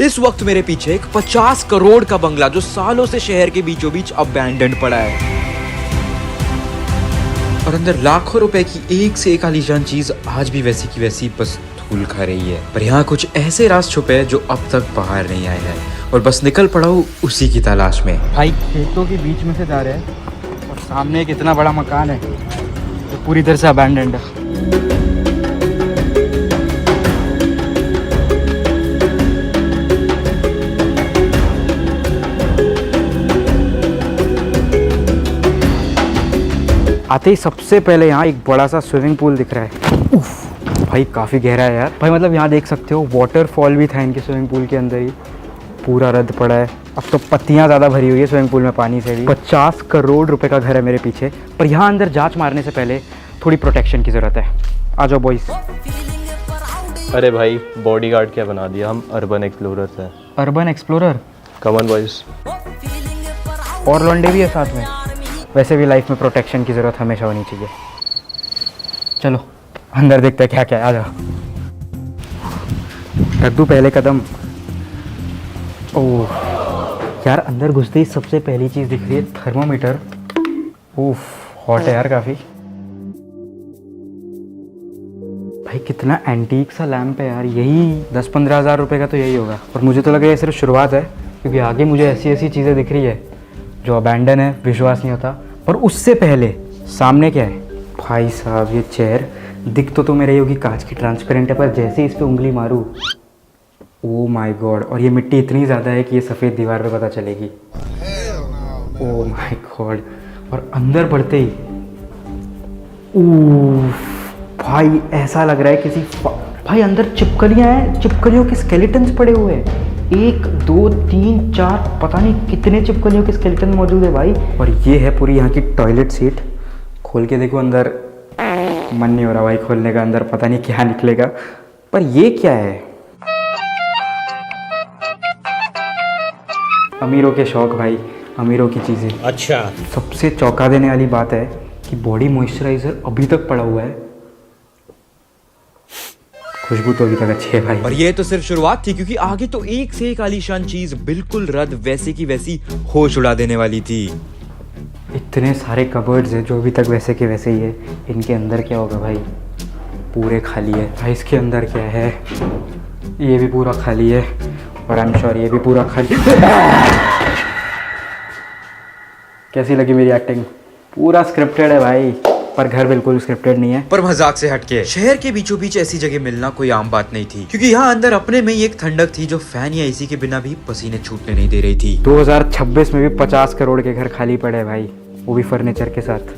इस वक्त मेरे पीछे एक 50 करोड़ का बंगला जो सालों से शहर के बीचों बीच अबैंडन्ड पड़ा है और अंदर लाखों रुपए की एक से एक आलीशान चीज आज भी वैसी की वैसी बस धूल खा रही है। पर यहाँ कुछ ऐसे राज छुपे हैं जो अब तक बाहर नहीं आए हैं और बस निकल पड़ा हूँ उसी की तलाश में। भाई खेतों के बीच में से जा रहे हैं और सामने एक इतना बड़ा मकान है जो पूरी तरह से अबैंडन्ड है। आते ही सबसे पहले यहाँ एक बड़ा सा स्विमिंग पूल दिख रहा है। उफ, भाई काफ़ी गहरा है यार। भाई मतलब यहाँ देख सकते हो वाटरफॉल भी था इनके स्विमिंग पूल के अंदर ही, पूरा रद्द पड़ा है। अब तो पत्तियाँ ज़्यादा भरी हुई है स्विमिंग पूल में पानी से भी। 50 करोड़ रुपए का घर है मेरे पीछे, पर यहाँ अंदर जांच मारने से पहले थोड़ी प्रोटेक्शन की ज़रूरत है। आ जाओ बॉयज़। अरे भाई बॉडीगार्ड क्या बना दिया, हम अर्बन एक्सप्लोरर्स हैं। Urban explorer? Come on boys. और लॉन्डे भी है साथ में। वैसे भी लाइफ में प्रोटेक्शन की ज़रूरत हमेशा होनी चाहिए। चलो अंदर देखते हैं क्या क्या है। आ जाओ। रख दूँ पहले कदम। ओह यार, अंदर घुसते ही सबसे पहली चीज़ दिख रही है थर्मोमीटर। उफ, हॉट है यार काफ़ी। भाई कितना एंटीक सा लैंप है यार, यही 10-15 हज़ार रुपये का तो यही होगा। और मुझे तो लग रहा है सिर्फ शुरुआत है, क्योंकि आगे मुझे ऐसी ऐसी चीज़ें दिख रही है जो अबैंडन है, विश्वास नहीं होता। पर उससे पहले सामने क्या है भाई साहब, ये चेयर दिख तो मेरे होगी कांच की ट्रांसपेरेंट है, पर जैसे इस पे उंगली मारूं, ओ माय गॉड। और ये मिट्टी इतनी ज़्यादा है कि ये सफ़ेद दीवार पे पता चलेगी। Oh my God. और अंदर बढ़ते ही भाई ऐसा लग रहा है किसी भाई अंदर चिपकलियाँ हैं, चिपकलियों के स्केलेटन्स पड़े हुए हैं। 1 2 3 4 पता नहीं कितने चिपकलियों के स्केलेटन मौजूद है भाई। और ये है पूरी यहाँ की टॉयलेट सीट। खोल के देखो अंदर, मन नहीं हो रहा भाई खोलने का, अंदर पता नहीं क्या निकलेगा। पर ये क्या है? अमीरों के शौक भाई, अमीरों की चीज़ें। अच्छा, सबसे चौंका देने वाली बात है कि बॉडी मॉइस्चराइजर अभी तक पड़ा हुआ है। खुशबू तो अभी तक अच्छी है भाई। पर ये तो सिर्फ शुरुआत थी, क्योंकि आगे तो एक से एक आलीशान चीज बिल्कुल रद्द वैसे की वैसी होश उड़ा देने वाली थी। इतने सारे कबर्ड्स हैं जो अभी तक वैसे के वैसे ही है। इनके अंदर क्या होगा भाई? पूरे खाली है भाई। इसके अंदर क्या है? ये भी पूरा खाली है और आई एम श्योर ये भी पूरा खाली। कैसी लगी मेरी एक्टिंग? पूरा स्क्रिप्टेड है भाई, पर घर बिल्कुल स्क्रिप्टेड नहीं है। पर मजाक से हटके, शहर के बीचों बीच ऐसी जगह मिलना कोई आम बात नहीं थी, क्योंकि यहाँ अंदर अपने में ही एक ठंडक थी जो फैन या एसी के बिना भी पसीने छूटने नहीं दे रही थी। 2026 में भी 50 करोड़ के घर खाली पड़े हैं भाई, वो भी फर्नीचर के साथ।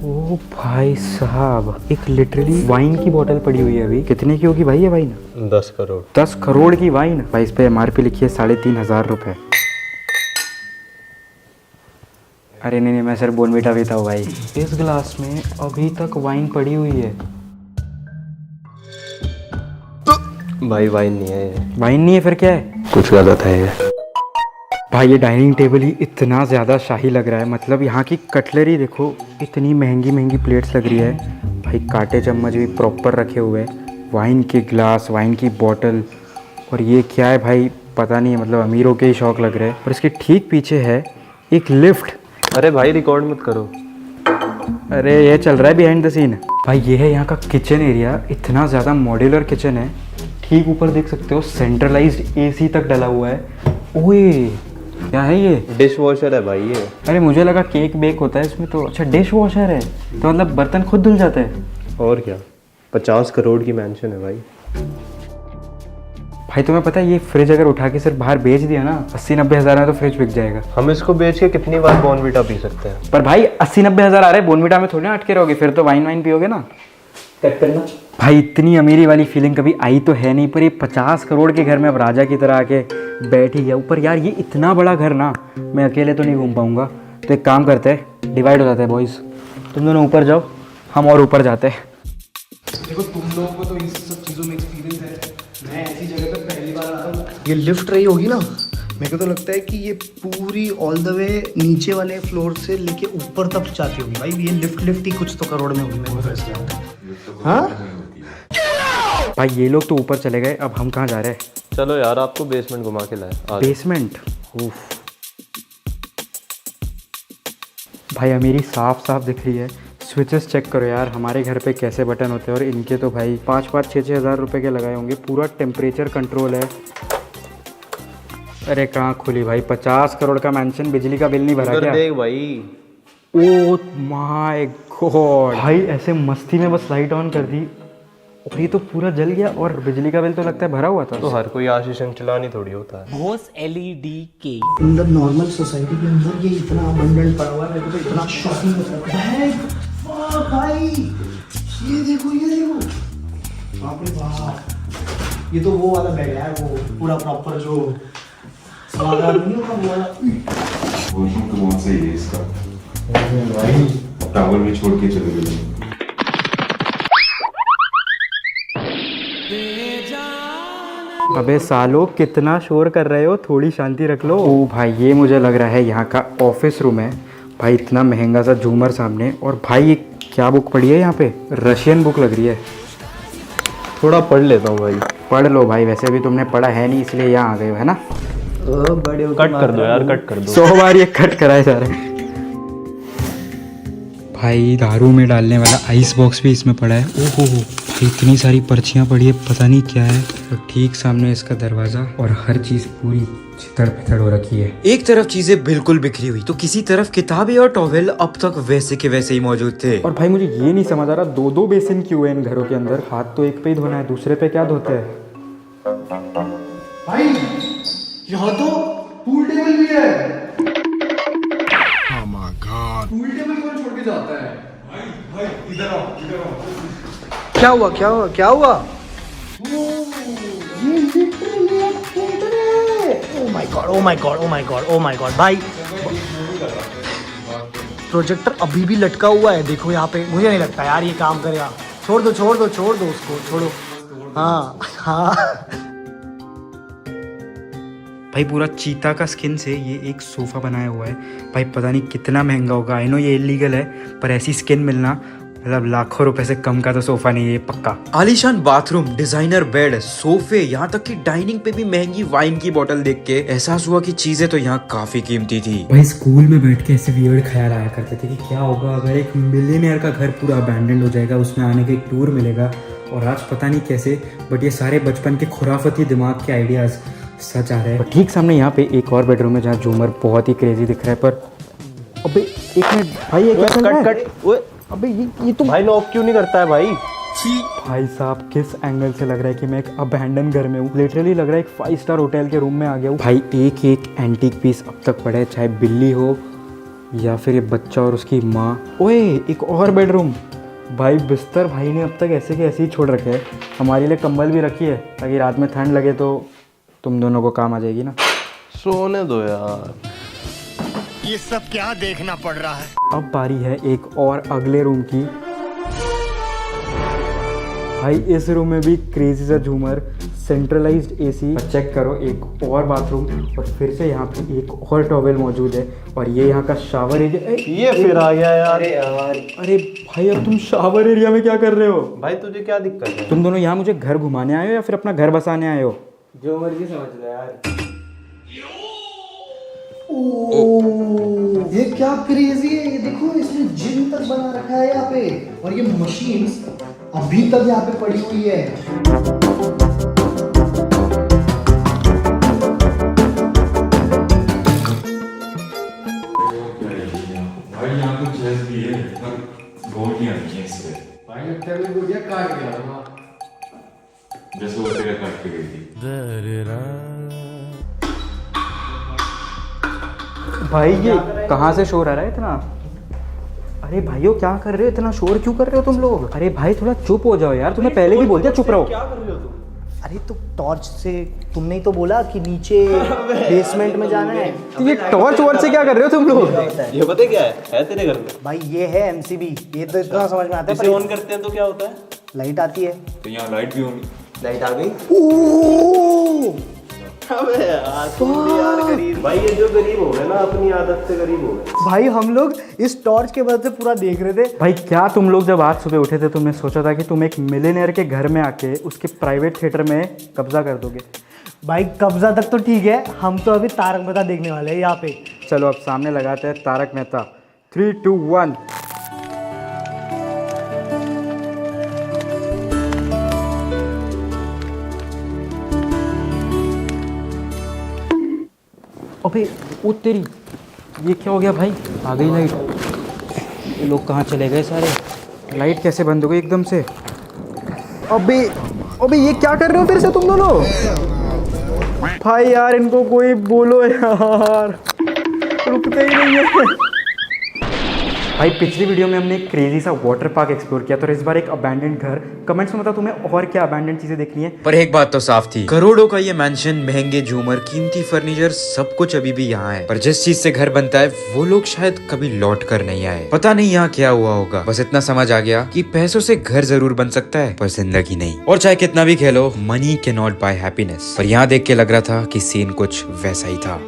ओ भाई साहब, एक लिटरली वाइन की बोतल पड़ी हुई है अभी। कितने की होगी भाई ये वाइन? 10 करोड़। 10 करोड़ की वाइन भाई। इस पे MRP लिखी है 3,500 रुपये। अरे नहीं, मैं सिर्फ बोर्नविटा पीता हूँ भाई। इस गिलास में अभी तक वाइन पड़ी हुई है। भाई वाइन नहीं है ये। वाइन नहीं है फिर क्या है? कुछ गलत है ये। भाई ये डाइनिंग टेबल ही इतना ज़्यादा शाही लग रहा है। मतलब यहाँ की कटलरी देखो, इतनी महंगी महंगी प्लेट्स लग रही है भाई। कांटे चम्मच भी प्रॉपर रखे हुए हैं, वाइन के ग्लास, वाइन की बोतल। और ये क्या है भाई पता नहीं है, मतलब अमीरों के ही शौक लग रहे हैं। और इसके ठीक पीछे है एक लिफ्ट। अरे भाई रिकॉर्ड मत करो। अरे ये चल रहा है बिहाइंड द सीन भाई। ये है यहाँ का किचन एरिया। इतना ज़्यादा मॉड्यूलर किचन है। ठीक ऊपर देख सकते हो सेंट्रलाइज्ड AC तक डला हुआ है। ओए क्या है ये? डिश वॉशर है भाई ये। अरे मुझे लगा केक बेक होता है इसमें तो। अच्छा डिश वॉशर है, तो मतलब बर्तन खुद धुल जाते हैं। और क्या, 50 करोड़ की मैंशन है भाई। भाई तुम्हें पता है ये फ्रिज अगर उठा के सिर्फ बाहर बेच दिया ना, 80-90 हज़ार में तो फ्रिज बिक जाएगा। हम इसको बेच के कितनी बार बॉर्नविटा पी सकते हैं? पर भाई 80-90 हज़ार आ रहे हैं, बोर्नविटा में थोड़ी ना अटके रहोगे, फिर तो वाइन पियोगे ना। कट करना भाई। इतनी अमीरी वाली फीलिंग कभी आई तो है नहीं, पर ये 50 करोड़ के घर में अब राजा की तरह आके बैठ ही गया। ऊपर यार ये इतना बड़ा घर ना, मैं अकेले तो नहीं घूम पाऊंगा। तो एक काम करते हैं, डिवाइड हो जाते हैं बॉयज़। तुम दोनों ऊपर जाओ, हम और ऊपर जाते हैं। देखो तुम लोगों को तो इस सब चीज़ों में एक्सपीरियंस है, मैं ऐसी जगह पर पहली बार आ रहा हूँ। ये लिफ्ट रही होगी ना, मेरे को तो लगता है कि ये पूरी ऑल द वे नीचे वाले फ्लोर से लेके ऊपर तक जाती होगी भाई। ये लिफ्ट ही कुछ तो करोड़ में होगी मेरे को तो ऐसा लगता है। हाँ भाई ये लोग तो ऊपर चले गए, अब हम कहाँ जा रहे हैं? चलो यार, आपको बेसमेंट घुमा के लाए आज। बेसमेंट, उफ भाई अमीरी साफ साफ दिख रही है। स्विचेस चेक करो यार, हमारे घर पे कैसे बटन होते हैं और इनके तो भाई 5-6 हज़ार रुपये के लगाए होंगे। पूरा टेम्परेचर कंट्रोल है। अरे कहाँ खुली भाई, 50 करोड़ का मैंशन, बिजली का बिल नहीं भरा उधर क्या? देख भाई। ओ माय गॉड भाई, ऐसे मस्ती में बस लाइट ऑन कर दी और ये तो पूरा जल गया। और बिजली का बिल तो लगता है भरा हुआ था। तो हर कोई आशीष अंचलानी थोड़ी होता है। घोष LED के मतलब नॉर्मल सोसाइटी के अंदर ये इतना अबंडेंट पड़ा हुआ है, मेरे को तो इतना शॉकिंग होता है। बैग, वाह भाई, ये देखो बाप रे बाप, ये तो वो वाला बैग है यार, वो पूरा प्रॉपर जो स्वागत नहीं होता वो वाला। वॉशरूम तो बहुत सही है इसका। टावल में छोड़ के चले गए। अबे सालो, कितना शोर कर रहे हो, थोड़ी शांति रख लो। ओ भाई, ये मुझे लग रहा है यहाँ का ऑफिस रूम है। भाई इतना महंगा सा झूमर सामने, और भाई ये क्या बुक पड़ी है यहाँ पे? रशियन बुक लग रही है। थोड़ा पढ़ लेता हूँ भाई। पढ़ लो भाई, वैसे भी तुमने पढ़ा है नहीं इसलिए यहाँ आ गए हो, है ना? बड़े कट कर दो यार, कट कर दो। 100 बार ये कट कराए जा रहे हैं। भाई दारू में डालने वाला आइस बॉक्स भी इसमें पड़ा है। ओहो भाई, इतनी सारी पर्चियाँ पड़ी है, पता नहीं क्या है। और ठीक सामने इसका दरवाज़ा, और हर चीज़ पूरी चितड़ पितड़ हो रखी है। एक तरफ चीजें बिल्कुल बिखरी हुई तो किसी तरफ किताबें और टॉवेल अब तक वैसे के वैसे ही मौजूद थे। और भाई मुझे ये नहीं समझ आ रहा, 2-2 बेसिन क्यों है इन घरों के अंदर? हाथ तो एक पे ही धोना है, दूसरे पे क्या धोते हैं? भाई यहाँ तो पूल टेबल भी है। पूल टेबल कौन छोड़ के जाता है? भाई इधर आओ। क्या हुआ क्या हुआ क्या हुआ? ये लिटरली एक थिएटर है। Oh my God, oh my God, oh my God, oh my God भाई, प्रोजेक्टर अभी भी लटका हुआ है। देखो यहाँ पे, मुझे नहीं लगता यार ये काम करेगा। छोड़ दो उसको, छोड़ो। हाँ हाँ भाई पूरा चीता का स्किन से ये एक सोफ़ा बनाया हुआ है। भाई पता नहीं कितना महंगा होगा। आई नो ये इलीगल है, पर ऐसी स्किन मिलना मतलब लाखों रुपए से कम का तो सोफ़ा नहीं है ये, पक्का। आलीशान बाथरूम, डिजाइनर बेड, सोफे, यहाँ तक कि डाइनिंग पे भी महंगी वाइन की बोतल देख के एहसास हुआ कि चीजें तो यहाँ काफी कीमती थी। भाई स्कूल में बैठ के ऐसे वियर्ड ख्याल आया करते थे कि क्या होगा अगर एक मिलियनेयर का घर पूरा अबैंडन्ड हो जाएगा, उसमें आने का एक टूर मिलेगा। और आज पता नहीं कैसे, बट ये सारे बचपन के खुराफती दिमाग के आइडियाज सच आ रहे हैं। ठीक सामने यहाँ पे एक और बेडरूम है जहाँ झूमर बहुत ही क्रेजी दिख रहा है। पर अबे एक मिनट भाई, ये क्या चल रहा है? ओए अबे ये तो भाई नॉक क्यों नहीं करता है भाई? भाई साहब, किस एंगल से लग रहा है कि मैं एक अबैंडन घर में हूँ? लिटरली लग रहा है एक 5 स्टार होटल के रूम में आ गया हूँ। भाई एक एंटीक पीस अब तक पड़ा है, चाहे बिल्ली हो या फिर ये बच्चा और उसकी माँ। ओए एक और बेडरूम। भाई बिस्तर भाई ने अब तक ऐसे के ऐसे ही छोड़ रखे हैं। हमारे लिए कंबल भी रखी है ताकि रात में ठंड लगे तो तुम दोनों को काम आ जाएगी ना। सोने दो यार। ये सब क्या देखना पड़ रहा है? अब बारी है एक और अगले रूम की। भाई इस रूम में भी क्रेजी सा झूमर, सेंट्रलाइज्ड एसी, चेक करो एक और बाथरूम, और फिर से यहाँ पे एक और टॉवेल मौजूद है। और ये यहाँ का शावर एरिया। ये फिर आ गया यार। अरे भाई अब तुम शावर एरिया में क्या कर रहे हो? भाई तुझे क्या दिक्कत है? तुम दोनों यहाँ मुझे घर घुमाने आए हो या फिर अपना घर बसाने आए हो? जो मर्जी समझ ले यार। ये क्या क्रेजी है, ये देखो इसने जिम तक बना रखा है यहाँ पे, और ये मशीन्स अभी तक यहाँ पे पड़ी हुई है। भाई यहाँ तो चेस भी है, पर गोलियां नहीं है इससे। भाई लगता है वो गोलियां काट गया होगा। जैसे वो तेरा काट के गई थी। भाई ये कहाँ से शोर आ रहा है इतना? अरे भाइयों क्या कर रहे हो, इतना शोर क्यों कर रहे हो तुम लोग? अरे भाई थोड़ा चुप हो जाओ यार, तुम्हें पहले भी बोल दिया चुप रहो। क्या कर रहे हो तुम? अरे तो टॉर्च से, तुमने ही तो बोला कि नीचे बेसमेंट में जाना है। तो ये टॉर्च वॉर्च से क्या कर रहे हो तुम लोग? ये पता है क्या है तेरे घर में? भाई ये है MCB, ये तो इतना समझ में आता है। इसे ऑन करते हैं तो क्या होता है? लाइट आती है। तो यहाँ लाइट भी होगी। लाइट आ गई। ओह अबे यार तुम भी यार गरीब। भाई ये जो गरीब हो गए ना, अपनी आदत से गरीब हो गए। भाई हम लोग इस टॉर्च के वजह से पूरा देख रहे थे। भाई क्या तुम लोग जब आज सुबह उठे थे तुमने सोचा था कि तुम एक मिलियनेयर के घर में आके उसके प्राइवेट थिएटर में कब्जा कर दोगे? भाई कब्जा तक तो ठीक है, हम तो अभी तारक मेहता देखने वाले हैं यहाँ पे। चलो अब सामने लगाते हैं तारक मेहता। 3, 2, 1। अबे ओ तेरी, ये क्या हो गया भाई? आ गई लाइट। ये लोग कहाँ चले गए सारे? लाइट कैसे बंद हो गई एकदम से? अबे अबे ये क्या कर रहे हो फिर से तुम दोनों? भाई यार इनको कोई बोलो यार, रुकते ही नहीं है। भाई पिछली वीडियो में हमने एक क्रेजी सा वाटर पार्क एक्सप्लोर किया, तो इस बार एक अबैंडन्ड घर। कमेंट्स में बताओ तुम्हें और क्या अबैंडन्ड चीजें देखनी है। पर एक बात तो साफ थी, करोड़ों का ये मैंशन, महंगे झूमर, कीमती फर्नीचर, सब कुछ अभी भी यहाँ है। पर जिस चीज से घर बनता है वो लोग शायद कभी लौट कर नहीं आए। पता नहीं यहाँ क्या हुआ होगा। बस इतना समझ आ गया कि पैसों से घर जरूर बन सकता है पर जिंदगी नहीं। और चाहे कितना भी खेलो, money can not buy happiness. पर यहाँ देख के लग रहा था कि सीन कुछ वैसा ही था।